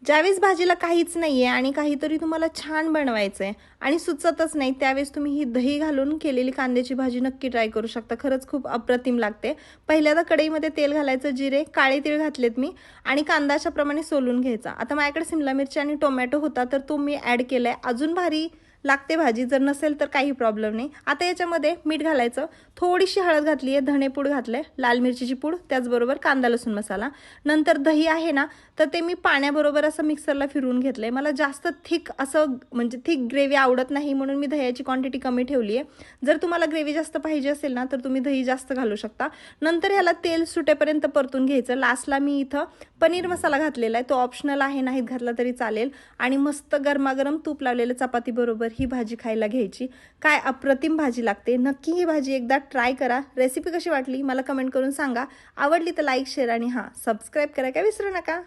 ज्यावेळेस भाजीला काहीच नाहीये आणि काहीतरी तुम्हाला छान बनवायचंय आणि सुचतच नाही, त्यावेळेस तुम्ही ही दही घालून केलेली कांद्याची भाजी नक्की ट्राय करू शकता. खरंच खूप अप्रतिम लागते. पहिल्यांदा कढईमध्ये तेल घालायचं, जिरे, काळे तीळ घातलेत मी आणि कांदा अशा प्रमाणे सोलून घ्यायचा. आता माझ्याकडे शिमला मिरची आणि टोमॅटो होता तर तो मी ॲड केलाय. अजून भारी लागते भाजी, जर नसेल तर काही प्रॉब्लेम नाही. आता याच्यामध्ये मीठ घालायचं, थोडीशी हळद घातली आहे, धणेपूड घातले, लाल मिरचीची पूड, त्याचबरोबर कांदा लसूण मसाला. नंतर दही आहे ना, तर ते मी पाण्याबरोबर असं मिक्सरला फिरवून घेतलंय. मला जास्त थिक असं म्हणजे थिक ग्रेव्ही आवडत नाही, म्हणून मी दह्याची क्वांटिटी कमी ठेवली आहे. जर तुम्हाला ग्रेव्ही जास्त पाहिजे असेल ना, तर तुम्ही दही जास्त घालू शकता. नंतर ह्याला तेल सुटेपर्यंत परतून घ्यायचं. लास्टला मी इथं पनीर मसाला घातलेला आहे, तो ऑप्शनल आहे, नाहीत घातला तरी चालेल. आणि मस्त गरमागरम तूप लावलेलं चपाती बरोबर ही भाजी खायला घ्यायची. काय अप्रतिम भाजी लागते. नक्की ही भाजी एकदा ट्राय करा. रेसिपी कशी वाटली मला कमेंट करून सांगा. आवडली तर लाईक, शेअर आणि हां, सबस्क्राईब करायला विसरू नका.